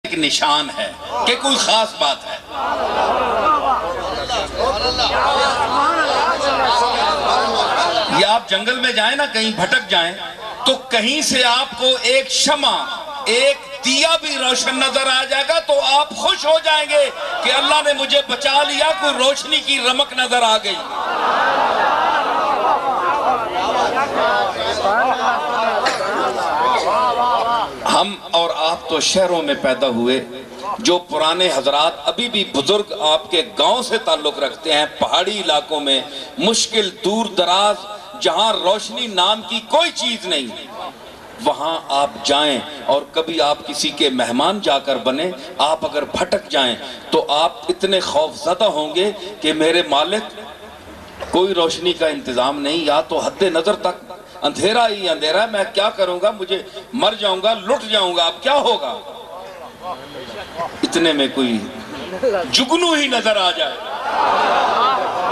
ایک نشان ہے کہ کوئی خاص بات ہے۔ یہ آپ جنگل میں جائیں نا، کہیں بھٹک جائیں تو کہیں سے آپ کو ایک شمع، ایک دیا بھی روشن نظر آ جائے گا تو آپ خوش ہو جائیں گے کہ اللہ نے مجھے بچا لیا، کوئی روشنی کی رمق نظر آ گئی۔ ہم اور آپ تو شہروں میں پیدا ہوئے، جو پرانے حضرات ابھی بھی بزرگ آپ کے گاؤں سے تعلق رکھتے ہیں، پہاڑی علاقوں میں مشکل دور دراز جہاں روشنی نام کی کوئی چیز نہیں، وہاں آپ جائیں اور کبھی آپ کسی کے مہمان جا کر بنیں، آپ اگر بھٹک جائیں تو آپ اتنے خوف زدہ ہوں گے کہ میرے مالک کوئی روشنی کا انتظام نہیں، یا تو حد نظر تک اندھیرا ہی اندھیرا ہے، میں کیا کروں گا، مجھے مر جاؤں گا، لٹ جاؤں گا، اب کیا ہوگا؟ اتنے میں کوئی جگنو ہی نظر آ جائے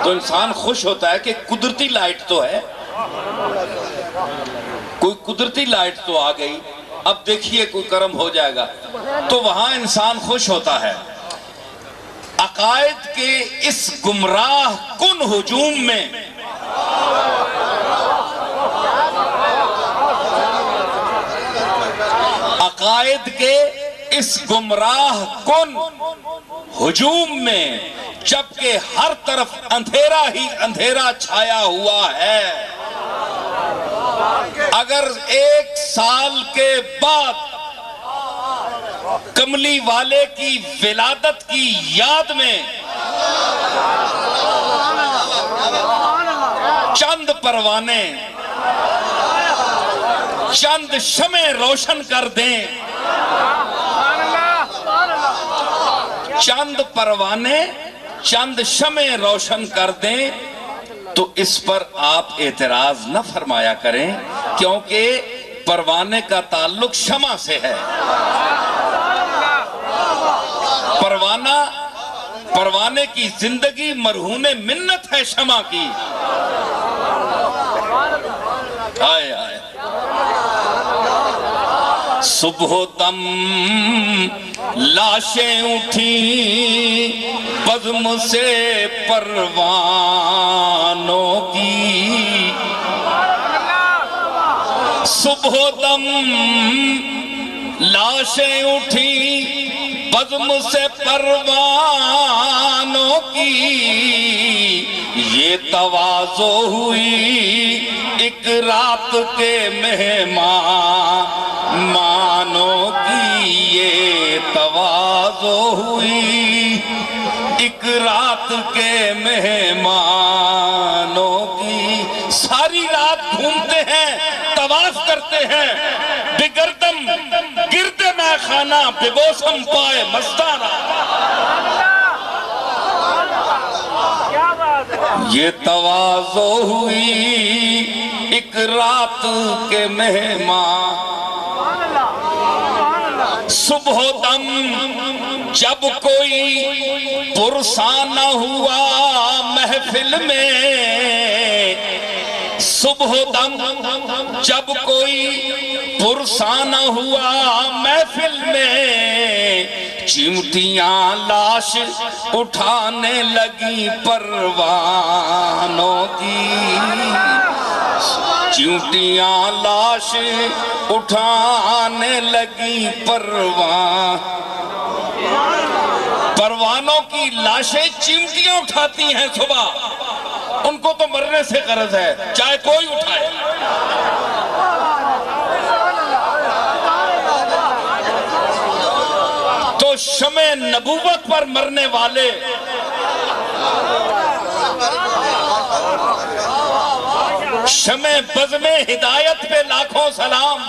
تو انسان خوش ہوتا ہے کہ قدرتی لائٹ تو ہے، کوئی قدرتی لائٹ تو آ گئی، اب دیکھیے کوئی کرم ہو جائے گا، تو وہاں انسان خوش ہوتا ہے۔ عقائد کے اس گمراہ کن ہجوم میں عقائد کے اس گمراہ کن ہجوم میں جبکہ ہر طرف اندھیرا ہی اندھیرا چھایا ہوا ہے، اگر 1 سال کے بعد کملی والے کی ولادت کی یاد میں چند پروانے، چند شمع روشن کر دیں، چند پروانے، چند شمع روشن کر دیں تو اس پر آپ اعتراض نہ فرمایا کریں، کیونکہ پروانے کا تعلق شمع سے ہے۔ پروانے کی زندگی مرہون منت ہے شمع کی۔ آئے آئے صبح دم لاشیں اٹھیں بزم سے پروانوں کی، صبح دم لاشیں اٹھیں بزم سے پروانوں کی، یہ تواضع ہوئی ایک رات کے مہمانوں کی، یہ تواضع ہوئی ایک رات کے مہمانوں کی۔ ساری رات گھومتے ہیں، طواف کرتے ہیں، بگردم گرد میں خانہ بے موسم پائے مستانہ، یہ تواضع ہوئی ایک رات کے مہمان۔ صبح دم جب کوئی پرسانہ ہوا محفل میں، صبح دم جب کوئی پرسانہ ہوا محفل میں، چمٹیاں لاش اٹھانے لگی پروانوں کی، چمٹیاں لاش اٹھانے لگی پروانوں کی لاشیں چمٹیاں اٹھاتی ہیں صبح، ان کو تو مرنے سے غرض ہے چاہے کوئی اٹھائے۔ تو شمع نبوت پر مرنے والے شمع بزم ہدایت پہ لاکھوں سلام،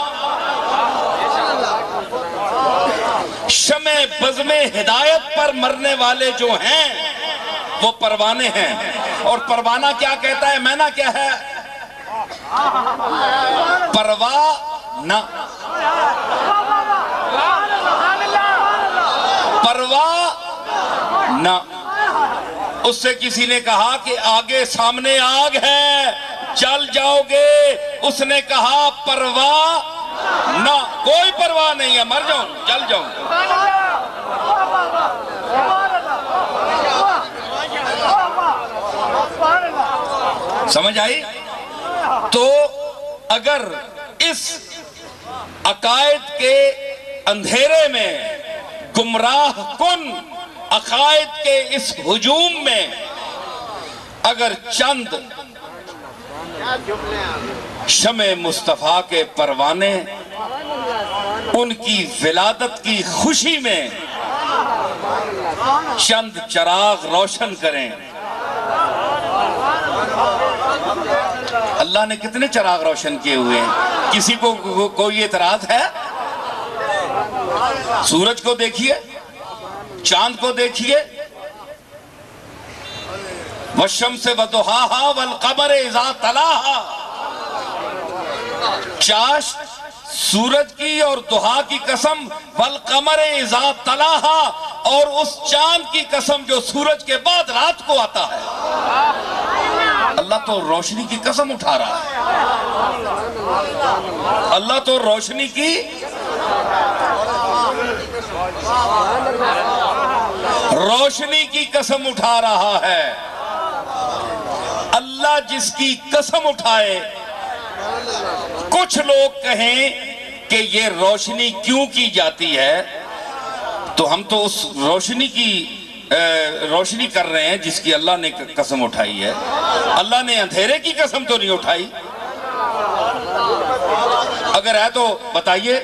شمع بزم ہدایت پر مرنے والے جو ہیں وہ پروانے ہیں، اور پروانہ کیا کہتا ہے؟ مینا کیا ہے؟ پروانہ، پروانہ۔ اس سے کسی نے کہا کہ آگے سامنے آگ ہے، جل جاؤ گے، اس نے کہا پرواہ نہ، کوئی پرواہ نہیں ہے، مر جاؤں جل جاؤں۔ سمجھ آئی؟ تو اگر اس عقائد کے اندھیرے میں، گمراہ کن عقائد کے اس ہجوم میں، اگر چند شمع مصطفیٰ کے پروانے ان کی ولادت کی خوشی میں چند چراغ روشن کریں۔ اللہ نے کتنے چراغ روشن کیے ہوئے ہیں؟ کسی کو کوئی اعتراض ہے؟ سورج کو دیکھیے، چاند کو دیکھیے، والشمس وضحاها والقمر اذا تلاها، چاشت سورج کی اور ضحیٰ کی قسم، والقمر اذا تلاها، اور اس چاند کی قسم جو سورج کے بعد رات کو آتا ہے۔ اللہ تو روشنی کی قسم اٹھا رہا ہے، اللہ تو روشنی کی قسم اٹھا رہا ہے۔ اللہ جس کی قسم اٹھائے، کچھ لوگ کہیں کہ یہ روشنی کیوں کی جاتی ہے، تو ہم تو اس روشنی کر رہے ہیں جس کی اللہ نے قسم اٹھائی ہے۔ اللہ نے اندھیرے کی قسم تو نہیں اٹھائی۔ اگر ہے تو بتائیے۔